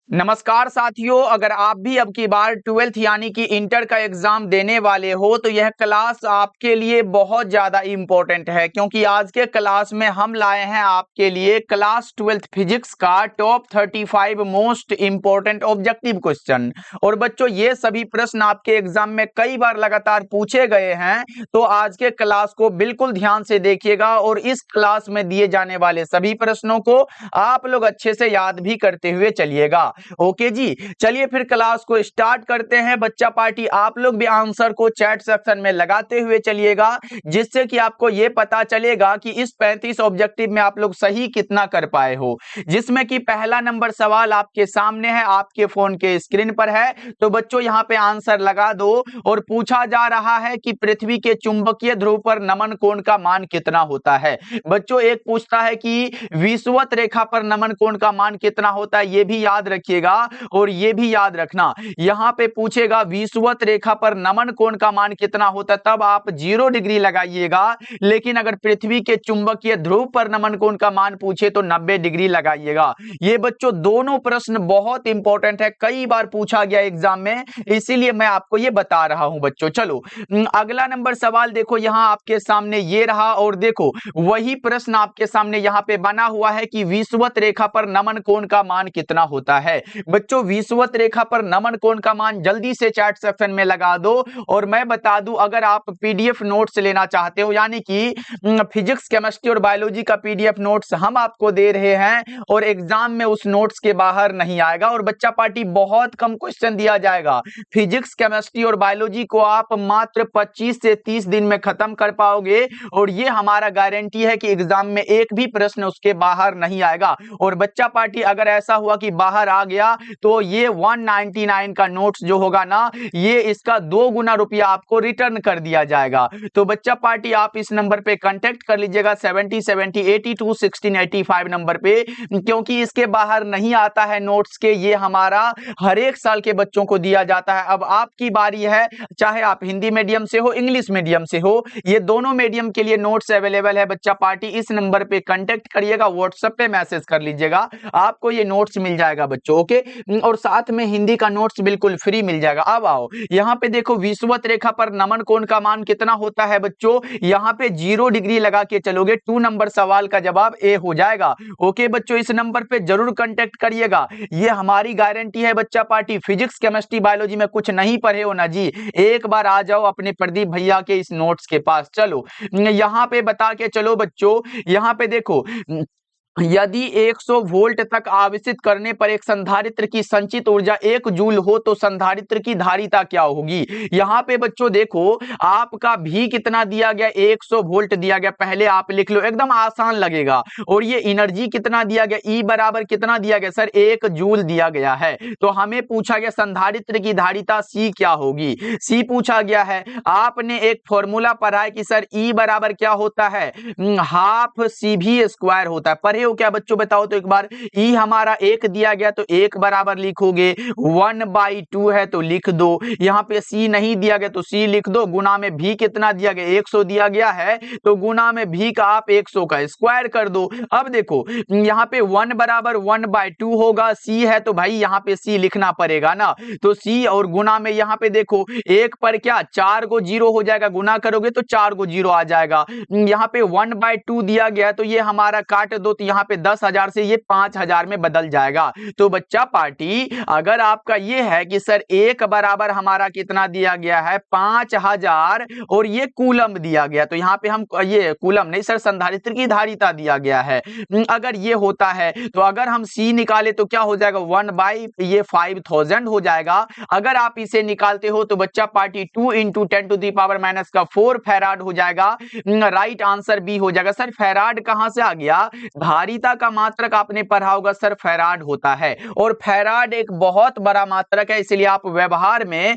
नमस्कार साथियों, अगर आप भी अब की बार 12th यानी कि इंटर का एग्जाम देने वाले हो तो यह क्लास आपके लिए बहुत ज़्यादा इम्पोर्टेंट है, क्योंकि आज के क्लास में हम लाए हैं आपके लिए क्लास 12th फिजिक्स का top 35 most important objective question. और बच्चों, ये सभी प्रश्न आपके एग्जाम में कई बार लगातार पूछे गए हैं, तो आज के क्लास को बिल्कुल ध्यान से देखिएगा और इस क्लास में दिए जाने वाले सभी प्रश्नों को आप लोग अच्छे से याद भी करते हुए चलिएगा। ओके जी, चलिए फिर क्लास को स्टार्ट करते हैं। बच्चा पार्टी, आप लोग भी आंसर को चैट सेक्शन में लगाते हुए चलिएगा, जिससे कि आपको यह पता चलेगा कि इस 35 ऑब्जेक्टिव में आप लोग सही कितना कर पाए हो। जिसमें कि पहला नंबर सवाल आपके सामने है, आपके फोन के स्क्रीन पर है। तो बच्चों यहां पे आंसर लगा दो। और पूछा जा रहा है कि पृथ्वी के चुंबकीय ध्रुव पर नमन कोण का मान कितना होता है। बच्चों, एक पूछता है कि विषुवत रेखा पर नमन कोण का मान कितना होता है, यह भी याद रखिएगा। और यह भी याद रखना, यहां पे पूछेगा विषुवत रेखा पर नमन कोण का मान कितना होता है, तब आप 0 डिग्री लगाइएगा। लेकिन अगर पृथ्वी के चुंबकीय ध्रुव पर नमन कोण का मान पूछे तो 90 डिग्री लगाइएगा। ये बच्चों दोनों प्रश्न बहुत इंपॉर्टेंट है, कई बार पूछा गया एग्जाम में, इसीलिए मैं आपको ये बता रहा हूं बच्चों। चलो अगला नंबर सवाल देखो, यहां आपके सामने ये रहा। और देखो वही प्रश्न आपके सामने यहां पे बना हुआ है कि विषुवत रेखा पर नमन कोण का मान कितना होता है। बच्चों, विषुवत रेखा पर नमन कोण का मान जल्दी से चैट सेक्शन में लगा दो। और मैं बता दूं, अगर आप पीडीएफ नोट्स लेना चाहते हो, यानी कि फिजिक्स, केमिस्ट्री और बायोलॉजी का पीडीएफ नोट्स हम आपको दे रहे हैं और एग्जाम में उस नोट्स के बाहर नहीं आएगा। और बच्चा पार्टी, बहुत कम क्वेश्चन दिया जाएगा। फिजिक्स, केमिस्ट्री और बायोलॉजी को आप मात्र 25 से 30 दिन में खत्म कर पाओगे। और ये हमारा गारंटी है कि एग्जाम में एक भी प्रश्न उसके बाहर नहीं आएगा। और बच्चा पार्टी, अगर ऐसा हुआ कि बाहर आ गया तो ये 199 का नोट्स जो होगा ना, ये इसका 2 गुना रुपया आपको रिटर्न कर दिया जाएगा। तो बच्चा पार्टी, आप इस नंबर पे कांटेक्ट कर लीजिएगा 7070821685 नंबर पे, क्योंकि इसके बाहर नहीं आता है नोट्स के। ये हमारा हर एक साल के बच्चों को दिया जाता है। अब आपकी बारी है, चाहे आप हिंदी मीडियम से हो, इंग्लिश मीडियम से हो, ये दोनों मीडियम के लिए नोट्स अवेलेबल है। बच्चा पार्टी, इस नंबर पे कांटेक्ट करिएगा, व्हाट्सएप पे मैसेज कर लीजिएगा, आपको ये नोट्स मिल जाएगा बच्चों। ओके, और साथ में हिंदी का नोट्स बिल्कुल फ्री मिल जाएगा। अब आओ यहां पे देखो, विषुवत रेखा पर नमन कोण का मान कितना होता है बच्चों, यहां पे 0 डिग्री लगा के चलोगे, 2 नंबर सवाल का जवाब ए हो जाएगा। ओके बच्चों, इस नंबर पे जरूर कांटेक्ट करिएगा, ये हमारी गारंटी है। बच्चा पार्टी, फिजिक्स, केमिस्ट्री, बायोलॉजी में कुछ नहीं पढ़े हो ना जी, एक बार आ जाओ अपने प्रदीप भैया के इस नोट्स के पास। चलो यहां पे बता के चलो बच्चों, यहां पे देखो, यदि 100 वोल्ट तक आवेशित करने पर एक संधारित्र की संचित ऊर्जा 1 जूल हो तो संधारित्र की धारिता क्या होगी। यहां पे बच्चों देखो, आपका भी कितना दिया गया, 100 वोल्ट दिया गया, पहले आप लिख लो, एकदम आसान लगेगा। और ये एनर्जी कितना दिया गया, ई बराबर कितना दिया गया सर, 1 जूल दिया गया है। तो हमें पूछा गया संधारित्र की धारिता सी क्या होगी, सी पूछा गया है। आपने एक फॉर्मूला पढ़ा है कि सर ई बराबर क्या होता है, हाफ सी भी स्क्वायर होता है। पढ़े हो क्या बच्चों, बताओ तो एक बार। ई हमारा 1 दिया गया तो 1 बराबर लिखोगे, 1/2 है तो लिख दो। यहां पे सी नहीं दिया गया तो सी लिख दो। गुना में भी कितना दिया गया, 100 दिया गया है, तो गुना में भी का आप 100 का स्क्वायर कर दो। अब देखो यहां पे 1 बराबर 1/2 होगा, सी है तो भाई यहां पे सी लिखना पड़ेगा ना। तो सी और गुना में यहां पे देखो, 1 पर क्या 4 को 0 हो जाएगा, गुना करोगे तो 4 को 0 आ जाएगा। यहां पे 1/2 दिया गया तो ये हमारा काट दो, तो यहां पे 10,000 से ये 5,000 में बदल जाएगा। तो बच्चा पार्टी, अगर आपका ये है कि सर 1 बराबर हमारा कितना दिया गया है 5,000 और ये कूलम दिया गया, तो यहां पे हम ये कूलम नहीं सर, संधारित्र की धारिता दिया गया है। अगर ये होता है तो अगर हम सी निकाले तो क्या हो जाएगा, 1/5,000 हो जाएगा। अगर आप इसे निकालते हो तो बच्चा पार्टी 2 × 10⁻⁴ फैराड हो जाएगा। राइट आंसर बी हो जाएगा। सर फैराड कहां से आ गया, धारिता का मात्रक आपने पढ़ा होगा सर, फैराड होता है। और फैराड एक बहुत बड़ा मात्रक है, इसलिए आप व्यवहार में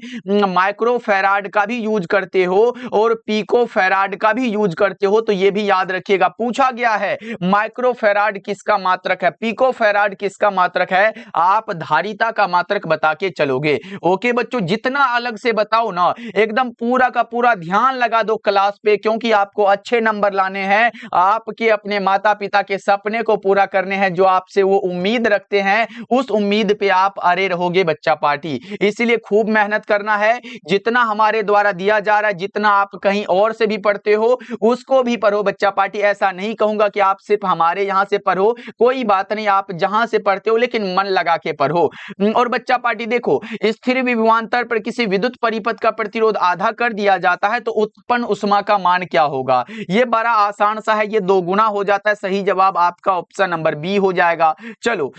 माइक्रो फैराड का भी यूज करते हो और पीको फैराड का भी यूज करते हो, तो ये भी याद रखिएगा। पूछा गया है माइक्रो फैराड किसका मात्रक है, पीको फैराड किसका मात्रक है, आप धारिता का मात्रक बता के चलोगे। ओके बच्चों, जितना अलग से बताओ ना, एकदम पूरा का पूरा ध्यान लगा दो क्लास पे, क्योंकि आपको अच्छे नंबर लाने हैं। आपके अपने माता पिता के सपने सपने को पूरा करने हैं, जो आपसे वो उम्मीद रखते हैं, उस उम्मीद पे आप अड़े रहोगे बच्चा पार्टी। इसीलिए खूब मेहनत करना है, जितना हमारे द्वारा दिया जा रहा है, जितना आप कहीं और से भी पढ़ते हो उसको भी पढ़ो बच्चा पार्टी। ऐसा नहीं कहूंगा कि आप सिर्फ हमारे यहाँ से पढ़ो, कोई बात नहीं, आप जहां से पढ़ते हो लेकिन मन लगा के पढ़ो। और बच्चा पार्टी देखो, स्थिर विभवांतर पर किसी विद्युत परिपथ का प्रतिरोध आधा कर दिया जाता है तो उत्पन्न उष्मा का मान क्या होगा? ये बड़ा आसान सा है, ये 2 गुना हो जाता है। सही जवाब आपका ऑप्शन नंबर बी हो जाएगा। चलो,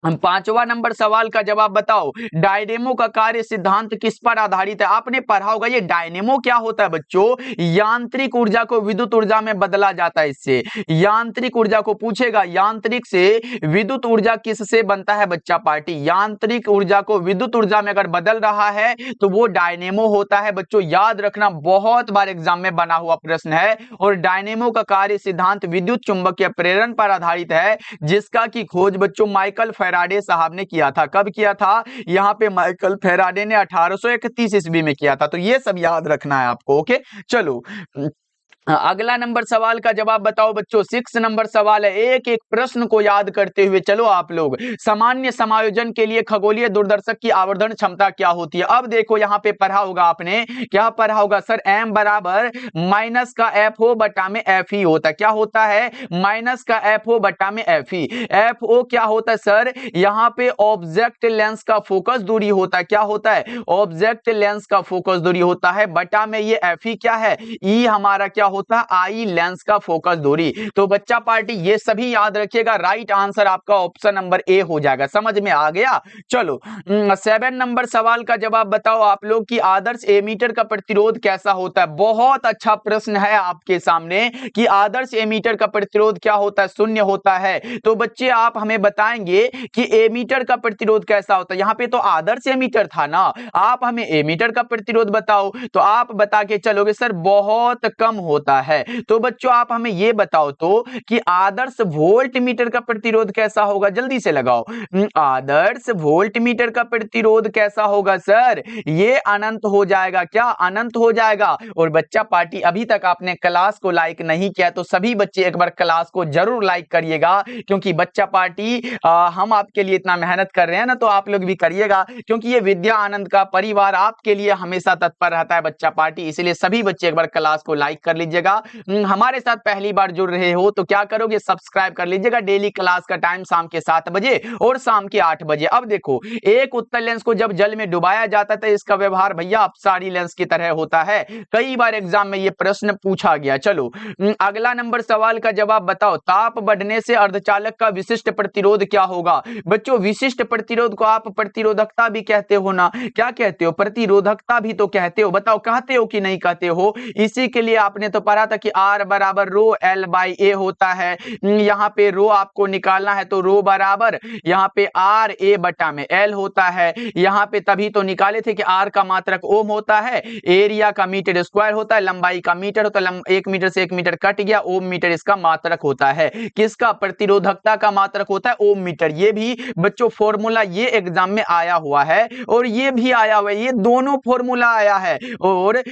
हम 5वां नंबर सवाल का जवाब बताओ। डायनेमो का कार्य सिद्धांत किस पर आधारित है? आपने पढ़ा होगा ये डायनेमो क्या होता है बच्चों? यांत्रिक ऊर्जा को विद्युत ऊर्जा में बदला जाता है। इससे यांत्रिक ऊर्जा को पूछेगा, यांत्रिक से विद्युत ऊर्जा किससे बनता है बच्चा पार्टी? यांत्रिक ऊर्जा को विद्युत ऊर्जा में अगर बदल रहा है तो वो डायनेमो होता है। बच्चों याद रखना, बहुत बार एग्जाम में बना हुआ प्रश्न है। और डायनेमो का कार्य सिद्धांत विद्युत चुंबकीय प्रेरण पर आधारित है, जिसका की खोज बच्चों माइकल फैराडे साहब ने किया था। कब किया था? यहाँ पे माइकल फैराडे ने 1831 ईस्वी में किया था। तो ये सब याद रखना है आपको। ओके, चलो अगला नंबर सवाल का जवाब बताओ बच्चों। 6 नंबर सवाल है, एक एक प्रश्न को याद करते हुए चलो आप लोग। सामान्य समायोजन के लिए खगोलीय दूरदर्शक की आवर्धन क्षमता क्या होती है? अब देखो यहाँ पे पढ़ा होगा आपने, क्या पढ़ा होगा सर? m बराबर माइनस का एफ ओ बटा में एफ ई होता है। क्या होता है? माइनस का एफ ओ बटा में एफ ई। एफ ओ क्या होता है सर? यहाँ पे ऑब्जेक्ट लेंस का फोकस दूरी होता है। क्या होता है? ऑब्जेक्ट लेंस का फोकस दूरी होता है, बटा में ये एफ ई क्या है? ई हमारा क्या होता है? आई लेंस का फोकस दूरी। तो बच्चा पार्टी ये सभी याद रखिएगा। राइट आंसर आपका ऑप्शन नंबर ए हो जाएगा। समझ में आ गया? चलो 7 नंबर सवाल का जवाब बताओ आप लोग कि आदर्श एमीटर का प्रतिरोध कैसा होता है? बहुत अच्छा प्रश्न है आपके सामने कि आदर्श एमीटर का प्रतिरोध क्या होता है? 0 होता है। तो बच्चे आप हमें बताएंगे कि एमीटर का प्रतिरोध कैसा होता है? यहाँ पे तो आदर्श एमीटर था ना, आप हमें एमीटर का प्रतिरोध बताओ। तो आप बता के चलोगे सर बहुत कम होता है। तो बच्चों आप हमें ये बताओ तो कि आदर्श वोल्टमीटर का प्रतिरोध कैसा होगा? जल्दी से लगाओ। आदर्श वोल्टमीटर का प्रतिरोध कैसा होगा सर? ये अनंत हो जाएगा। क्या अनंत हो जाएगा? और बच्चा पार्टी अभी तक आपने क्लास को लाइक नहीं किया तो सभी बच्चे एक बार क्लास को जरूर लाइक करिएगा, क्योंकि बच्चा पार्टी हम आपके लिए इतना मेहनत कर रहे हैं ना, तो आप लोग भी करिएगा, क्योंकि ये विद्या आनंद का परिवार आपके लिए हमेशा तत्पर रहता है बच्चा पार्टी। इसलिए सभी बच्चे एक बार क्लास को लाइक कर लीजिएगा। हमारे साथ पहली बार जुड़ रहे हो तो क्या करोगे? सब्सक्राइब कर लीजिएगा। डेली क्लास का टाइम शाम के 7 बजे और शाम के 8 बजे। अब देखो, एक उत्तल लेंस को जब जल में डुबाया जाता है तो इसका व्यवहार भैया अपसारी लेंस की तरह होता है। कई बार एग्जाम में ये प्रश्न पूछा गया। चलो अगला नंबर सवाल का जवाब बताओ। ताप बढ़ने से अर्धचालक का विशिष्ट प्रतिरोध क्या होगा? बच्चों विशिष्ट प्रतिरोध को आप प्रतिरोधकता भी कहते हो ना? क्या कहते हो? प्रतिरोधकता भी तो कहते हो। बताओ कहते हो कि नहीं कहते हो? इसी के लिए आपने तो पढ़ा था कि R बराबर रो L बाई ए होता है। यहाँ पे रो आपको निकालना है तो रो बराबर यहाँ पे R A बटा में L होता है। यहाँ पे तभी तो निकाले थे कि R का मात्रक ओम होता है, एरिया का मीटर स्क्वायर होता है, लंबाई का मीटर होता है। 1 मीटर से 1 मीटर कट गया, ओम मीटर इसका मात्रक होता है। किसका? प्रतिरोधकता का मात्रक होता है ओम मीटर। ये भी बच्चों फॉर्मूला ये एग्जाम में आया हुआ है और ये भी आया हुआ है, ये दोनों फॉर्मूला आया है। और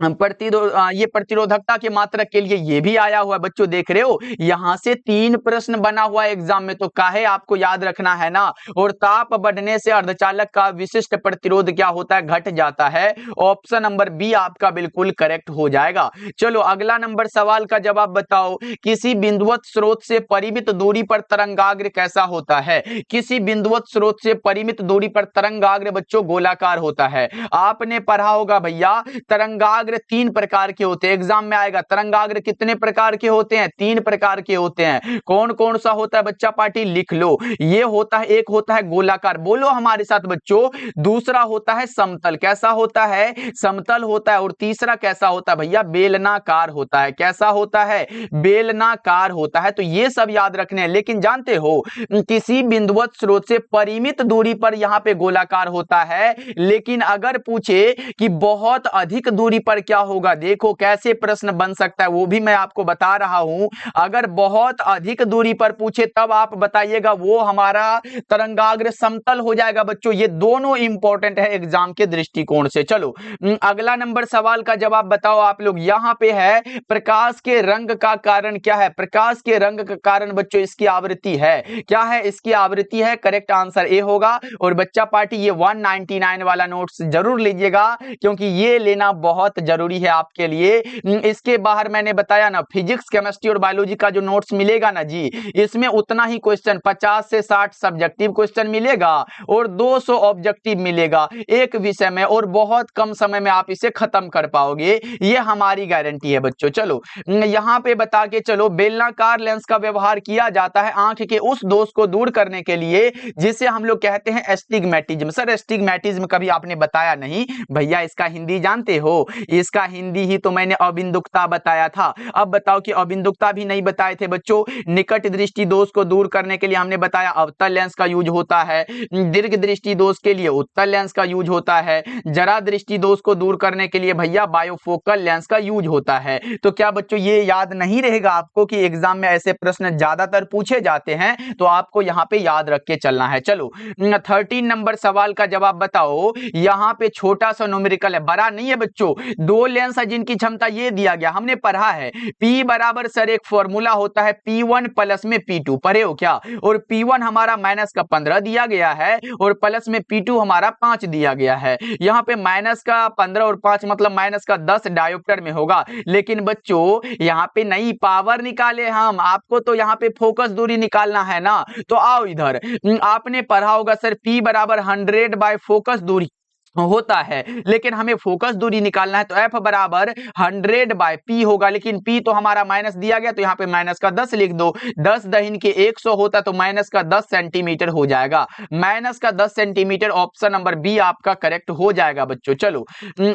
ये प्रतिरोधकता के मात्रक के लिए ये भी आया हुआ है। बच्चों देख रहे हो, यहां से 3 प्रश्न बना हुआ है एग्जाम में, तो काहे आपको याद रखना है ना। और ताप बढ़ने से अर्धचालक का विशिष्ट प्रतिरोध क्या होता है? घट जाता है। ऑप्शन नंबर बी आपका बिल्कुल करेक्ट हो जाएगा। चलो अगला नंबर सवाल का जवाब बताओ। किसी बिंदुवत स्रोत से परिमित दूरी पर तरंगाग्र कैसा होता है? किसी बिंदुवत स्रोत से परिमित दूरी पर तरंगाग्र बच्चों गोलाकार होता है। आपने पढ़ा होगा भैया तरंगाग्र 3 प्रकार के होते हैं। एग्जाम में आएगा तरंगाग्र कितने प्रकार के होते हैं? 3 प्रकार के होते हैं। कौन कौन सा होता है बच्चा पार्टी? लिख लो। ये होता है, एक होता है गोलाकार, बोलो हमारे साथ बच्चों। दूसरा होता है समतल। कैसा होता है? समतल होता है। और तीसरा कैसा होता है भैया? बेलनाकार होता है। कैसा होता है? बेलनाकार होता है। तो ये सब याद रखने हैं। लेकिन जानते हो किसी बिंदुवत स्रोत से परिमित दूरी पर यहां पे गोलाकार होता है, लेकिन अगर पूछे कि बहुत अधिक दूरी पर पर क्या होगा, देखो कैसे प्रश्न बन सकता है वो भी मैं आपको बता रहा हूं। अगर बहुत अधिक दूरी पर पूछे तब आप बताइएगा, वो हमारा तरंगाग्र समतल हो जाएगा बच्चों। ये दोनों इंपॉर्टेंट है एग्जाम के दृष्टिकोण से। चलो अगला नंबर सवाल का जवाब बताओ आप लोग। यहां पे है प्रकाश के रंग का कारण क्या है? प्रकाश के रंग का कारण बच्चों इसकी आवृत्ति है। क्या है इसकी आवृत्ति? है करेक्ट आंसर ए होगा। और बच्चा पार्टी ये 199 वाला नोट्स जरूर लीजिएगा, क्योंकि ये लेना बहुत जरूरी है आपके लिए। इसके बाहर मैंने बताया ना, फिजिक्स केमिस्ट्री और बायोलॉजी का जो नोट्स मिलेगा ना जी, इसमें उतना ही क्वेश्चन 50 से 60 सब्जेक्टिव क्वेश्चन मिलेगा और 200 ऑब्जेक्टिव मिलेगा एक विषय में, और बहुत कम समय में आप इसे खत्म कर पाओगे, ये हमारी गारंटी है बच्चों। चलो यहां पे बता के चलो, बेलनाकार लेंस का व्यवहार किया जाता है आंख के उस दोष को दूर करने के लिए जिसे हम लोग कहते हैं एस्टिग्मेटिज्म। सर एस्टिग्मेटिज्म कभी आपने बताया नहीं भैया, इसका हिंदी जानते हो? इसका हिंदी ही तो मैंने अबिंदुकता बताया था। अब बताओ कि अबिंदुकता भी नहीं बताए थे बच्चों। निकट दृष्टि दोष को दूर करने के लिए हमने बताया अवतल लेंस का यूज होता है, दीर्घ दृष्टि दोष के लिए उत्तल लेंस का यूज होता है, जरा दृष्टि दोष को दूर करने के लिए भैया बायोफोकल लेंस का यूज होता है। तो क्या बच्चों ये याद नहीं रहेगा आपको कि एग्जाम में ऐसे प्रश्न ज्यादातर पूछे जाते हैं, तो आपको यहाँ पे याद रख के चलना है। चलो 13 नंबर सवाल का जवाब बताओ। यहाँ पे छोटा सा न्यूमेरिकल है, बड़ा नहीं है बच्चों। दो लेंस है जिनकी क्षमता ये दिया गया, हमने पढ़ा है P बराबर सर एक फॉर्मूला होता है P1 प्लस में P2, पढ़े हो क्या? और P1 हमारा माइनस का 15 दिया गया है और प्लस में P2 हमारा 5 दिया गया है। यहाँ पे माइनस का 15 और 5 मतलब माइनस का 10 डायोप्टर में होगा। लेकिन बच्चों यहाँ पे नई पावर निकाले हम, आपको तो यहाँ पे फोकस दूरी निकालना है ना। तो आओ इधर, आपने पढ़ा होगा सर P बराबर 100 बाय फोकस दूरी होता है, लेकिन हमें फोकस दूरी निकालना है तो F बराबर 100 बाय P होगा। लेकिन P तो हमारा माइनस दिया गया, तो यहाँ पे माइनस का 10 लिख दो। 10 दहिन के 100 होता तो माइनस का 10 सेंटीमीटर हो जाएगा। माइनस का 10 सेंटीमीटर ऑप्शन नंबर बी आपका करेक्ट हो जाएगा बच्चों। चलो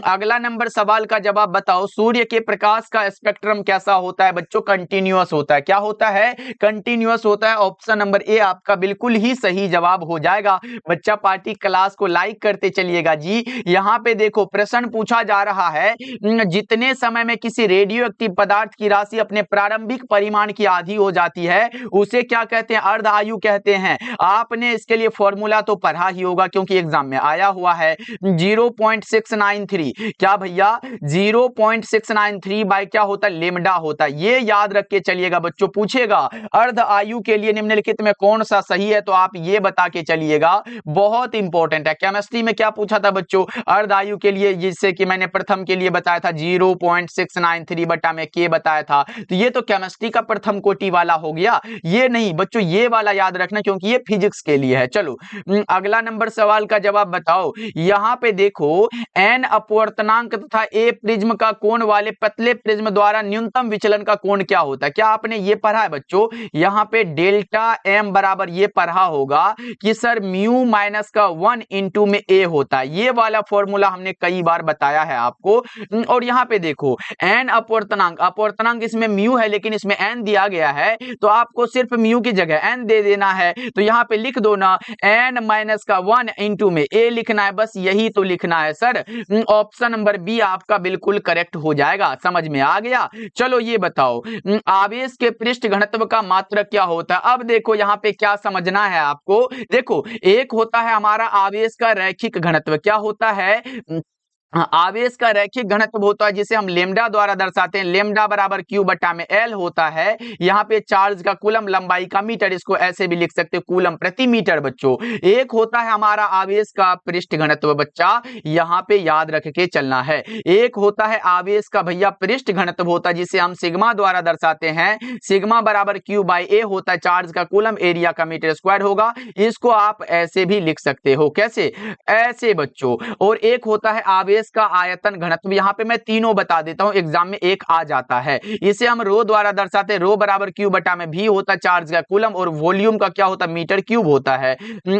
अगला नंबर सवाल का जवाब बताओ। सूर्य के प्रकाश का स्पेक्ट्रम कैसा होता है बच्चों? कंटिन्यूअस होता है। क्या होता है? कंटिन्यूअस होता है। ऑप्शन नंबर ए आपका बिल्कुल ही सही जवाब हो जाएगा। बच्चा पार्टी क्लास को लाइक करते चलिएगा जी। यहाँ पे देखो प्रश्न पूछा जा रहा है, जितने समय में किसी रेडियो एक्टिव पदार्थ की राशि अपने प्रारंभिक परिमाण की आधी हो जाती है उसे क्या कहते हैं? अर्ध आयु कहते हैं। आपने इसके लिए फॉर्मूला तो पढ़ा ही होगा क्योंकि एग्जाम में आया हुआ है, 0.693। क्या भैया? 0.693 बाय क्या होता है? लेमडा होता है। ये याद रख के चलिएगा बच्चों। पूछेगा अर्ध आयु के लिए निम्नलिखित में कौन सा सही है, तो आप ये बता के चलिएगा, बहुत इंपॉर्टेंट है। केमिस्ट्री में क्या पूछा था बच्चों? अर्ध आयु के लिए, जिससे कि मैंने प्रथम के लिए बताया था 0.693 बटा में के बताया था। तो ये तो केमिस्ट्री का प्रथम कोटि वाला हो गया, ये नहीं बच्चों, ये वाला याद रखना क्योंकि ये फिजिक्स के लिए है। चलो अगला नंबर सवाल का जवाब बताओ। यहां पे देखो एन अपवर्तनांक तथा ए प्रिज्म का कोण वाले पतले प्रिज्म द्वारा न्यूनतम विचलन का कोण क्या होता है? क्या आपने ये पढ़ा है बच्चों? यहां पे डेल्टा एम बराबर ये पढ़ा होगा कि सर म्यू माइनस का 1 इंटू में ए होता है। ये वाला फॉर्मूला हमने कई बार बताया है आपको। और यहाँ पे देखो एन अपवर्तनांक, अपवर्तनांक इसमें म्यू है लेकिन इसमें एन दिया गया है, तो आपको सिर्फ म्यू की जगह एन दे देना है। तो यहाँ पे लिख दो ना एन माइनस का 1 इंटू में ए लिखना है, बस यही तो लिखना है सर। ऑप्शन नंबर बी आपका बिल्कुल करेक्ट हो जाएगा। समझ में आ गया? चलो ये बताओ आवेश के पृष्ठ घनत्व का मात्रक क्या होता है? अब देखो यहाँ पे क्या समझना है आपको। देखो एक होता है हमारा आवेश का रैखिक घनत्व, क्या होता है? आवेश का रैखिक घनत्व होता है जिसे हम लेमडा द्वारा दर्शाते हैं। लेमडा बराबर क्यू बटा में एल होता है। यहाँ पे चार्ज का कूलम, लंबाई का मीटर, इसको ऐसे भी लिख सकते हो कूलम प्रति मीटर बच्चों। एक होता है हमारा आवेश का पृष्ठ घनत्व, बच्चा यहाँ पे याद रख के चलना है। एक होता है आवेश का भैया पृष्ठ घनत्व होता है जिसे हम सिग्मा द्वारा दर्शाते हैं। सिग्मा बराबर क्यू बाई ए होता है, चार्ज का कूलम, एरिया का मीटर स्क्वायर होगा। इसको आप ऐसे भी लिख सकते हो, कैसे? ऐसे बच्चों। और एक होता है आवेश का आयतन घनत्व, यहाँ पे मैं तीनों बता देता हूं, एग्जाम में एक आ जाता है। इसे हम रो द्वारा दर्शाते हैं। रो बराबर क्यू बटा में भी होता है चार्ज का कूलम, और वॉल्यूम का क्या होता है? मीटर क्यूब होता है।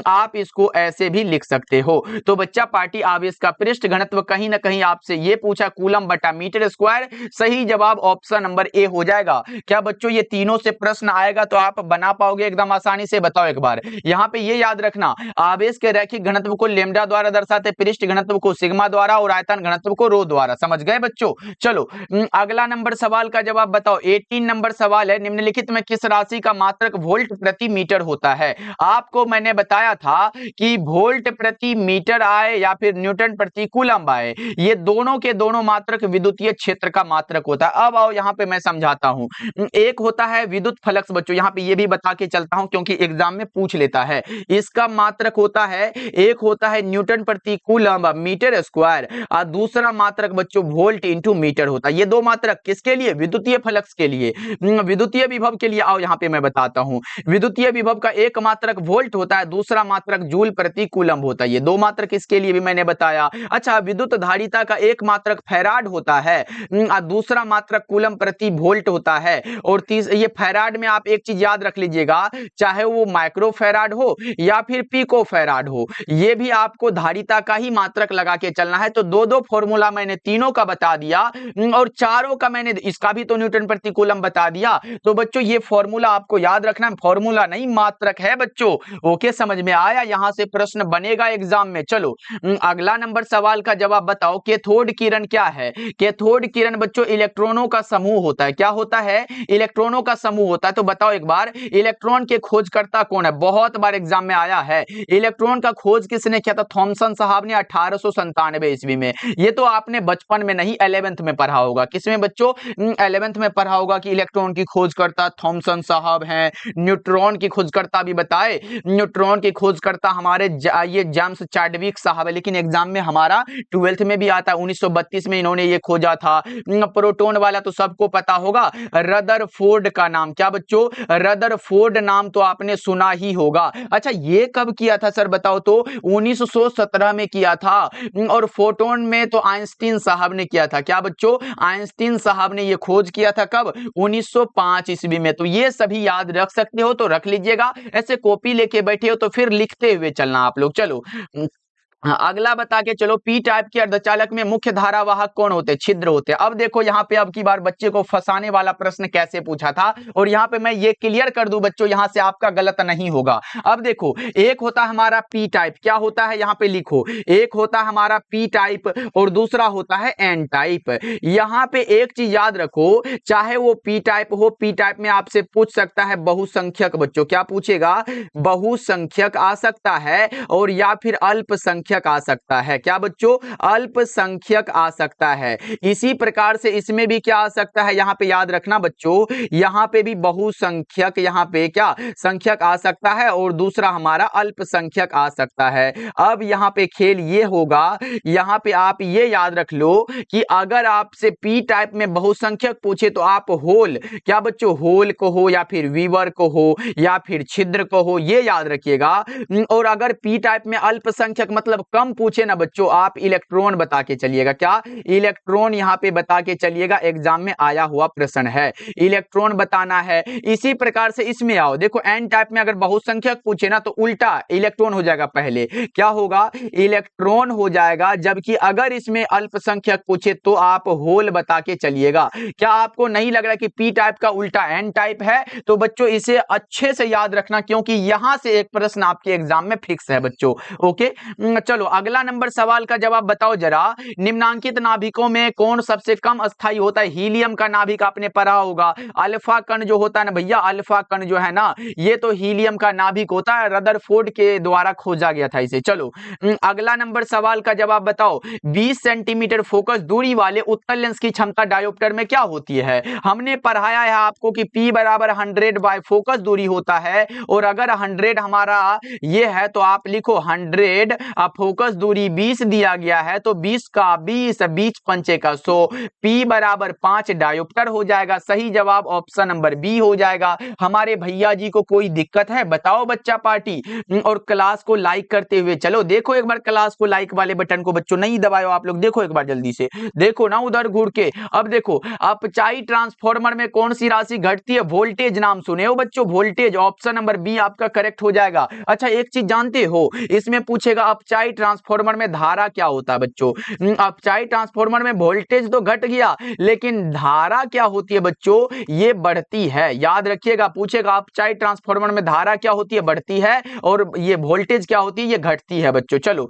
आप इसको ऐसे भी लिख सकते हो। तो बच्चा पार्टी आवेश का पृष्ठ घनत्व कहीं ना कहीं आपसे ये पूछा कूलम बटा मीटर स्क्वायर, सही जवाब ऑप्शन नंबर ए हो जाएगा। क्या बच्चों ये तीनों से प्रश्न आएगा तो आप बना पाओगे एकदम आसानी से? बताओ एक बार। यहाँ पे ये याद रखना आवेश के रैखिक घनत्व को लेमडा द्वारा दर्शाते, पृष्ठ घनत्व को सिग्मा द्वारा, और और आयतन घनत्व को रो द्वारा। समझ गए बच्चों? चलो अगला नंबर सवाल का जवाब बताओ। 18 नंबर सवाल है, निम्नलिखित में किस राशि का मात्रक वोल्ट प्रति मीटर होता है? आपको मैंने बताया था कि वोल्ट प्रति मीटर आए या फिर न्यूटन प्रति कूलम आए, ये दोनों के दोनों मात्रक विद्युतीय क्षेत्र का मात्रक होता है। अब आओ यहाँ पे मैं समझाता हूं। एक होता है विद्युत फ्लक्स बच्चों, यहाँ पे ये भी बता के चलता हूं क्योंकि एग्जाम में पूछ लेता है। इसका मात्रक होता है, एक होता है न्यूटन प्रति कूलम मीटर स्क्वायर, और दूसरा मात्रक बच्चों वोल्ट इंटू मीटर होता है। ये दो मात्रक किसके लिए? विद्युतीय फ्लक्स के लिए, विद्युतीय विभव के लिए। आओ यहाँ पे मैं बताता हूं। विद्युतीय विभव का एक मात्रक वोल्ट होता है, दूसरा मात्रक जूल प्रति कूलम होता है। ये दो मात्रक इसके लिए भी मैंने बताया। अच्छा, विद्युत धारिता का एक मात्रक फैराड होता है, दूसरा मात्रक कूलम प्रति वोल्ट होता है। और ये फैराड में आप एक चीज याद रख लीजिएगा, चाहे वो माइक्रो फैराड हो या फिर पिको फैराड हो, ये भी आपको धारिता का ही मात्रक लगा के चलना है। तो दो दो फॉर्मूला मैंने तीनों का बता दिया और चारों का मैंने इसका भी तो न्यूटन प्रति कूलम बता दिया। तो बच्चों ये फॉर्मूला आपको याद रखना, फॉर्मूला नहीं मात्रक है बच्चों। ओके, समझ में आया? यहां से प्रश्न बनेगा एग्जाम में। चलो अगला नंबर सवाल का जवाब बताओ। कैथोड किरण क्या है? कैथोड किरण बच्चों इलेक्ट्रॉनों का समूह होता है। क्या होता है? इलेक्ट्रॉनों का समूह होता है। तो बताओ एक बार, इलेक्ट्रॉन के खोजकर्ता कौन है? बहुत बार एग्जाम में आया है। इलेक्ट्रॉन का खोज किसने किया था? थॉमसन साहब ने 1897 ईस्वी में। ये तो आपने बचपन में नहीं 11th में पढ़ा होगा। किसमें बच्चों? 11th में पढ़ा होगा कि इलेक्ट्रॉन की खोजकर्ता थॉमसन साहब हैं। न्यूट्रॉन की खोजकर्ता भी बताए, न्यूट्रॉन की खोजकर्ता हमारे ये जेम्स चैडविक साहब है। लेकिन एग्जाम में हमारा 12th में भी आता है, 1932 में इन्होंने ये खोजा था। प्रोटॉन वाला तो सबको पता होगा, रदरफोर्ड का नाम। क्या बच्चों? रदरफोर्ड नाम तो आपने सुना ही होगा। अच्छा, ये कब किया था सर बताओ तो? 1917 में किया था। और फोटोन में तो आइंस्टीन साहब ने किया था। क्या बच्चों? आइंस्टीन साहब ने ये खोज किया था कब? 1905 ईस्वी में। तो ये सभी याद रख सकते हो तो रख लीजिएगा, ऐसे कॉपी लेके बैठे हो तो फिर लिखते हुए चलना आप लोग। चलो अगला बता के चलो। पी टाइप के अर्धचालक में मुख्य धारावाहक कौन होते हैं? छिद्र होते हैं। अब देखो यहाँ पे अब की बार बच्चे को फंसाने वाला प्रश्न कैसे पूछा था, और यहाँ पे मैं ये क्लियर कर दूं बच्चों, यहाँ से आपका गलत नहीं होगा। अब देखो, एक होता है हमारा पी टाइप। क्या होता है? यहाँ पे लिखो, एक होता है हमारा पी टाइप और दूसरा होता है एन टाइप। यहाँ पे एक चीज याद रखो, चाहे वो पी टाइप हो, पी टाइप में आपसे पूछ सकता है बहुसंख्यक बच्चों। क्या पूछेगा? बहुसंख्यक आ सकता है, और या फिर अल्पसंख्यक आ सकता है। क्या बच्चों? अल्पसंख्यक आ सकता है। इसी प्रकार से इसमें भी क्या आ सकता है? यहाँ पे याद रखना बच्चों, यहाँ पे भी बहुसंख्यक, यहाँ पे क्या संख्यक आ सकता है, और दूसरा हमारा अल्पसंख्यक आ सकता है। अब यहाँ पे खेल ये होगा, यहाँ पे आप ये याद रख लो कि अगर आपसे पी टाइप में बहुसंख्यक पूछे तो आप होल, क्या बच्चों? होल को हो या फिर वीवर को हो या फिर छिद्र को हो, ये याद रखिएगा। और अगर पी टाइप में अल्पसंख्यक मतलब कम पूछे ना बच्चों, आप इलेक्ट्रॉन बता के चलिएगा। क्या? इलेक्ट्रॉन यहाँ पे बता के चलिएगा, एग्जाम में आया हुआ प्रश्न है, इलेक्ट्रॉन बताना है। इसी प्रकार से इसमें आओ, देखो एन टाइप में अगर बहुसंख्यक पूछे ना तो उल्टा इलेक्ट्रॉन हो जाएगा, पहले क्या होगा? इलेक्ट्रॉन हो जाएगा। जबकि अगर इसमें अल्पसंख्यक पूछे तो आप होल बता के चलिएगा। क्या आपको नहीं लग रहा कि पी टाइप का उल्टा एन टाइप है? तो बच्चों इसे अच्छे से याद रखना, क्योंकि यहां से एक प्रश्न आपके एग्जाम में फिक्स है बच्चों। ओके, चलो अगला नंबर सवाल का जवाब बताओ जरा। निम्नांकित नाभिकों में कौन सबसे कम अस्थायी होता है? हीलियम का नाभिक आपने पढ़ा होगा। अल्फा कण जो होता है ना भैया, अल्फा कण जो है ना, ये तो हीलियम का नाभिक होता है, रदरफोर्ड के द्वारा खोजा गया था इसे। चलो अगला नंबर सवाल का जवाब बताओ। 20 सेंटीमीटर फोकस दूरी वाले उत्तल लेंस की क्षमता डायोप्टर में क्या होती है? हमने पढ़ाया है आपको कि P बराबर 100 बाय फोकस दूरी होता है, और अगर 100 हमारा ये है तो आप लिखो 100, फोकस दूरी 20 दिया गया है तो 20 का 20, 20 पंचे का 100, P बराबर 5 डायोप्टर हो जाएगा। सही जवाब ऑप्शन नंबर बी हो जाएगा। हमारे भैया जी को कोई दिक्कत है? बताओ बच्चा पार्टी। और क्लास को लाइक करते हुए चलो, देखो एक बार क्लास को लाइक वाले बटन को बच्चों नहीं दबायो आप लोग, देखो एक बार जल्दी से देखो ना उधर घूर के। अब देखो, अपचाई ट्रांसफार्मर में कौन सी राशि घटती है? वोल्टेज नाम सुने हो बच्चों, वोल्टेज। ऑप्शन नंबर बी आपका करेक्ट हो जाएगा। अच्छा, एक चीज जानते हो, इसमें पूछेगा अपचाई अपचाई ट्रांसफार्मर में धारा क्या होता है बच्चों? अपचाई ट्रांसफार्मर में वोल्टेज तो घट गया, लेकिन धारा क्या होती है बच्चों? ये बढ़ती है। याद रखिएगा, पूछेगा अपचाई ट्रांसफार्मर में धारा क्या होती है? बढ़ती है। और ये वोल्टेज क्या होती है? ये घटती है बच्चों। चलो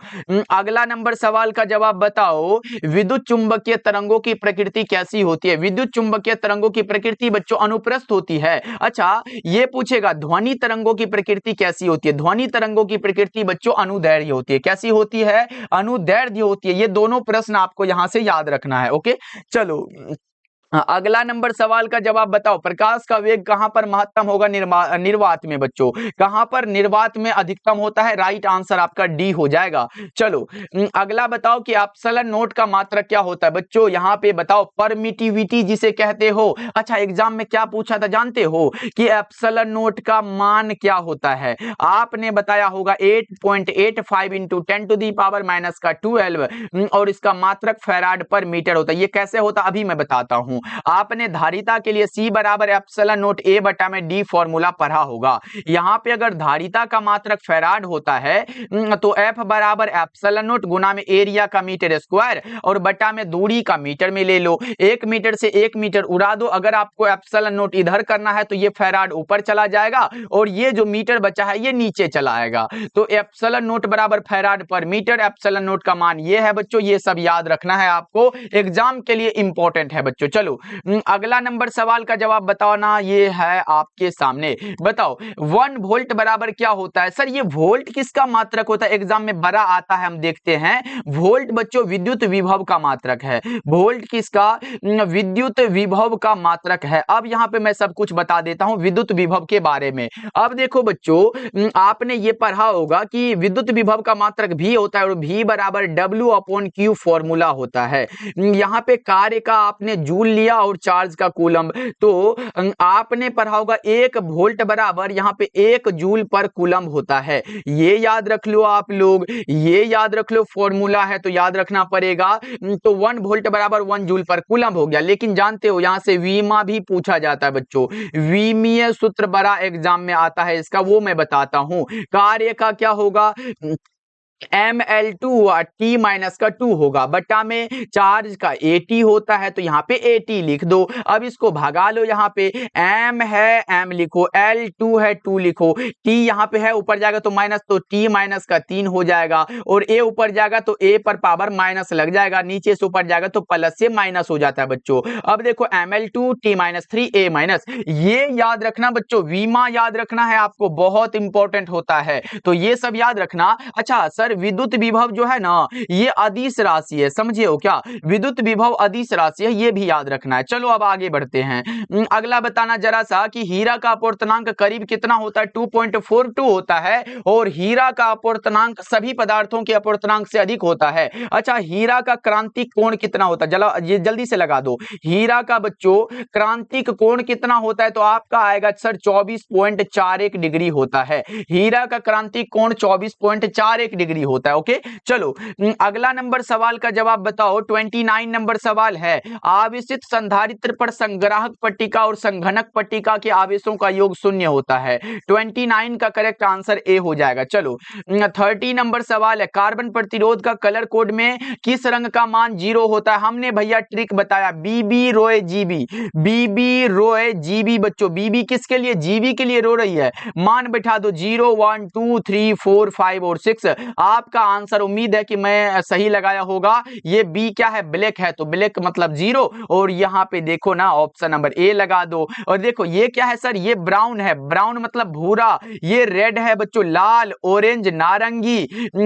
अगला नंबर सवाल का जवाब बताओ, विद्युत चुंबकीय तरंगों की प्रकृति कैसी होती है? विद्युत चुंबकीय तरंगों की प्रकृति बच्चों अनुप्रस्थ होती है। अच्छा, ये पूछेगा ध्वनि तरंगों की प्रकृति कैसी होती है? ध्वनि तरंगों की प्रकृति बच्चों अनुदैर्ध्य होती है। कैसी होती है? अनुदैर्ध्य होती है। ये दोनों प्रश्न आपको यहां से याद रखना है। ओके, चलो अगला नंबर सवाल का जवाब बताओ, प्रकाश का वेग कहां पर महत्तम होगा? निर्वात में बच्चों। कहां पर निर्वात में अधिकतम होता है? राइट आंसर आपका डी हो जाएगा। चलो अगला बताओ कि एप्सिलॉन नोट का मात्रक क्या होता है? बच्चों यहां पे बताओ, परमिटिविटी जिसे कहते हो। अच्छा, एग्जाम में क्या पूछा था जानते हो कि एप्सिलॉन नोट का मान क्या होता है? आपने बताया होगा 8.85 into 10 to the power minus का 12 और इसका मात्रक फैराड पर मीटर होता है। ये कैसे होता अभी मैं बताता हूं। आपने धारिता के लिए C बराबर एप्सिलॉन नोट A बटा में D फॉर्मूला पढ़ा होगा। यहां पे अगर धारिता का मात्रक फैराड होता है तो F बराबर एप्सिलॉन नोट गुना में एरिया का मीटर स्क्वायर और बटा में दूरी का मीटर में ले लो। 1 मीटर से 1 मीटर उड़ा दो। अगर आपको एप्सिलॉन नोट इधर करना है तो ये फैराड ऊपर चला जाएगा और ये जो मीटर बचा है ये नीचे चला आएगा। तो एप्सिलॉन नोट बराबर फैराड पर मीटर। एप्सिलॉन नोट का मान ये है बच्चों। ये सब याद रखना है आपको, एग्जाम के लिए इंपॉर्टेंट है बच्चों। चलो अगला नंबर सवाल का जवाब बताओ ना, ये है आपके सामने। बताओ 1 वोल्ट बराबर क्या होता है? सर ये वोल्ट किसका मात्रक होता है? एग्जाम में बड़ा आता है, हम देखते हैं। वोल्ट बच्चों विद्युत विभव का मात्रक है। वोल्ट किसका? विद्युत विभव का मात्रक है। अब यहां पे मैं सब कुछ बता देता हूं विद्युत विभव के बारे में। अब देखो बच्चों, आपने ये पढ़ा होगा कि विद्युत विभव का मात्रक भी होता है और V बराबर W/Q फॉर्मूला होता है। यहां पे कार्य का आपने जूल लिया और चार्ज का कूलम, तो आपने पढ़ा होगा 1 वोल्ट बराबर यहां पे 1 जूल पर कूलम होता है। ये याद रख लो आप लोग, ये याद रख लो, फॉर्मूला है तो याद रखना पड़ेगा। तो 1 वोल्ट बराबर 1 जूल पर कूलम हो गया। लेकिन जानते हो यहां से वीमा भी पूछा जाता है बच्चों। वीमीय सूत्र बड़ा एग्जाम में आता है इसका, वो मैं बताता हूं। कार्य का क्या होगा? ML2 T माइनस का 2 होगा बटा में चार्ज का AT होता है तो यहाँ पे AT लिख दो। अब इसको भगा लो, यहाँ पे M है M लिखो, L2 है 2 लिखो, T यहाँ पे है ऊपर जाएगा तो माइनस, तो T माइनस का 3 हो जाएगा और A ऊपर जाएगा तो A पर पावर माइनस लग जाएगा, नीचे से ऊपर जाएगा तो प्लस से माइनस हो जाता है बच्चों। अब देखो ML2 T minus 3 A minus, ये याद रखना बच्चों। वीमा याद रखना है आपको, बहुत इंपॉर्टेंट होता है, तो ये सब याद रखना। अच्छा सर विद्युत विभव जो है ना ये अदिश राशि है, समझे हो क्या? विद्युत विभव अदिश राशि है, ये भी याद रखना है। चलो अब आगे बढ़ते हैं। अगला बताना जरा सा कि हीरा का अपवर्तनांक करीब कितना होता है? 2.42 होता है और हीरा का अपवर्तनांक सभी पदार्थों के अपवर्तनांक से अधिक होता है। अच्छा, हीरा का क्रांतिक कोण कितना होता है? ये जल्दी से लगा दो। हीरा का बच्चों क्रांतिक कोण कितना होता है? तो आपका आएगा सर 24.41 डिग्री होता है। हीरा का क्रांतिक कोण 24.41 डिग्री होता है। ओके, चलो अगला नंबर सवाल का जवाब बताओ। 29 नंबर सवाल है, आवेशित संधारित्र पर संग्राहक पट्टिका और संघनक पट्टिका के आवेशों का योग शून्य होता है। 29 का करेक्ट आंसर ए हो जाएगा। चलो 30 नंबर सवाल है, कार्बन प्रतिरोध का कलर कोड में किस रंग का मान 0 होता है? हमने भैया ट्रिक बताया, बीबी रोए जीबी, बीबी रोए जीबी बच्चों। बीबी किसके लिए? जीबी के लिए रो रही है। मान बैठा दो 0 1 2 3 4 5 और 6। आपका आंसर उम्मीद है कि मैं सही लगाया होगा। ये बी क्या है? ब्लैक है, तो ब्लैक मतलब 0 और यहाँ पे देखो ना ऑप्शन नंबर ए लगा दो। और देखो ये क्या है सर? ये ब्राउन है, ब्राउन मतलब भूरा। ये रेड है बच्चों, लाल, ऑरेंज, नारंगी,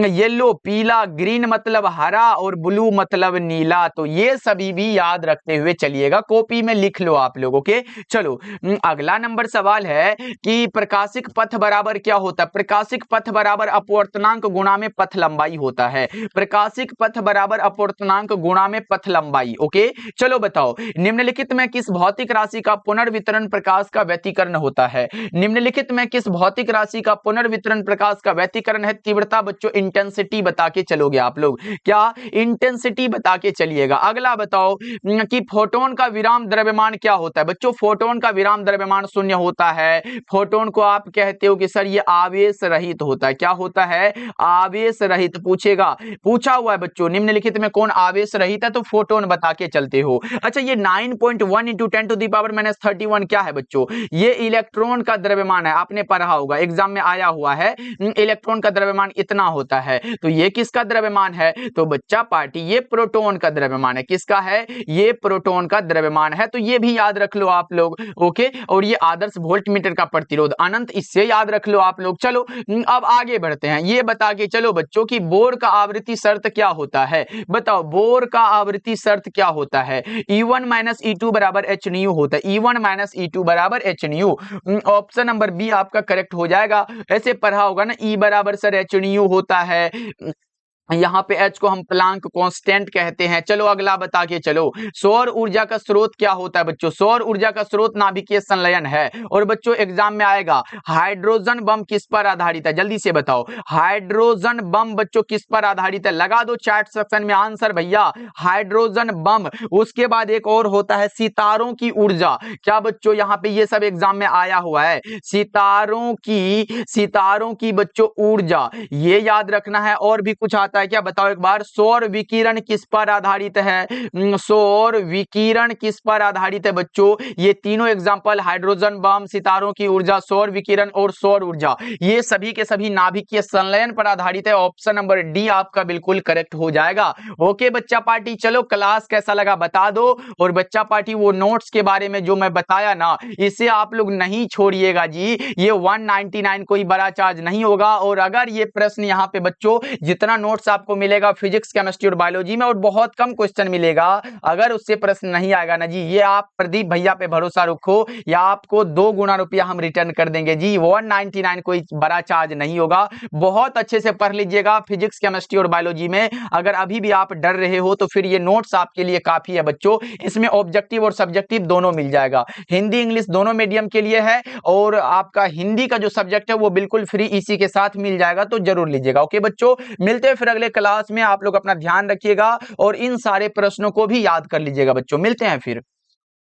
येलो, पीला, ग्रीन मतलब हरा और ब्लू मतलब नीला। तो ये सभी भी याद रखते हुए चलिएगा, कॉपी में लिख लो आप लोग। ओके, चलो अगला नंबर सवाल है कि प्रकाशिक पथ बराबर क्या होता है? प्रकाशिक पथ बराबर अपवर्तनांक गुणा में पथ लंबाई होता है। प्रकाशिक पथ बराबर अपवर्तनांक गुणा में पथ लंबाई। ओके, चलो बताओ निम्नलिखित में किस भौतिक राशि का पुनर्वितरण प्रकाश का व्यतिकरण होता है? निम्नलिखित में किस भौतिक राशि का पुनर्वितरण प्रकाश का व्यतिकरण है? तीव्रता बच्चों, इंटेंसिटी बता के चलोगे आप लोग, क्या इंटेंसिटी बता के चलिएगा। अगला बताओ कि फोटोन का विराम द्रव्यमान क्या होता है? बच्चों फोटोन का विराम द्रव्यमान शून्य होता है। फोटोन को आप कहते हो कि सर ये आवेश रहित होता है। क्या होता है? आवेश आवेश रहित पूछेगा, पूछा हुआ है बच्चों निम्नलिखित में कौन आवेश रहित है, तो फोटोन बता के चलते हो। अच्छा ये 9.1 × 10⁻31 क्या है बच्चों, ये इलेक्ट्रॉन का द्रव्यमान है, आपने पढ़ा होगा एग्जाम में आया हुआ है, इलेक्ट्रॉन का द्रव्यमान इतना होता है। तो ये किसका द्रव्यमान है, तो बच्चा पार्टी ये प्रोटॉन का द्रव्यमान है, किसका है, ये प्रोटॉन का द्रव्यमान है। तो ये भी याद रख लो आप लोग, ओके। और ये आदर्श वोल्टमीटर का प्रतिरोध अनंत, इससे याद रख लो आप लोग। चलो अब आगे बढ़ते हैं, ये बता के चलो बच्चों की बोर का आवृत्ति शर्त क्या होता है, बताओ बोर का आवृत्ति शर्त क्या होता है, E1 - E2 बराबर hν होता है, E1 - E2 बराबर hν। ऑप्शन नंबर बी आपका करेक्ट हो जाएगा। ऐसे पढ़ा होगा ना, E बराबर सर hν होता है, यहाँ पे H को हम प्लांक कांस्टेंट कहते हैं। चलो अगला बता के चलो, सौर ऊर्जा का स्रोत क्या होता है बच्चों, सौर ऊर्जा का स्रोत नाभिकीय संलयन है। और बच्चों एग्जाम में आएगा हाइड्रोजन बम किस पर आधारित है, जल्दी से बताओ हाइड्रोजन बम बच्चों किस पर आधारित है, लगा दो चैट सेक्शन में आंसर भैया, हाइड्रोजन बम। उसके बाद एक और होता है सितारों की ऊर्जा, क्या बच्चों यहाँ पे ये सब एग्जाम में आया हुआ है, सितारों की बच्चों ऊर्जा, ये याद रखना है। और भी कुछ आता है क्या, बताओ एक बार, सौर विकिरण किस पर आधारित है, सौर विकिरण किस पर आधारित है बच्चों, ये तीनों एग्जांपल हाइड्रोजन बम, सितारों की ऊर्जा, सौर विकिरण और सौर ऊर्जा, ये सभी के सभी नाभिकीय संलयन पर आधारित है। ऑप्शन नंबर डी आपका बिल्कुल करेक्ट हो जाएगा। ओके बच्चा पार्टी, चलो क्लास कैसा लगा बता दो। और बच्चा पार्टी वो नोट्स के बारे में जो मैं बताया ना, इसे आप लोग नहीं छोड़िएगा जी, ये 199 कोई बड़ा चार्ज नहीं होगा। और अगर ये प्रश्न यहाँ पे बच्चों जितना नोट्स आपको मिलेगा फिजिक्स, केमिस्ट्री और बायोलॉजी में, और बहुत कम क्वेश्चन मिलेगा, अगर उससे प्रश्न नहीं आएगा ना जी, ये आप प्रदीप भैया पे भरोसा रखो, या आपको 2 गुना रुपया हम रिटर्न कर देंगे जी। 199 कोई बड़ा चार्ज नहीं होगा। बहुत अच्छे से पढ़ लीजिएगा फिजिक्स, केमिस्ट्री और बायोलॉजी में। अगर अभी भी आप डर रहे हो तो फिर ये नोट्स आपके लिए काफी है बच्चों, इसमें ऑब्जेक्टिव और सब्जेक्टिव दोनों मिल जाएगा, हिंदी इंग्लिश दोनों मीडियम के लिए है। और आपका हिंदी का जो सब्जेक्ट है वो बिल्कुल फ्री इसी के साथ मिल जाएगा, तो जरूर लीजिएगा। ओके बच्चों, मिलते हैं फिर अगले क्लास में, आप लोग अपना ध्यान रखिएगा और इन सारे प्रश्नों को भी याद कर लीजिएगा बच्चों, मिलते हैं फिर।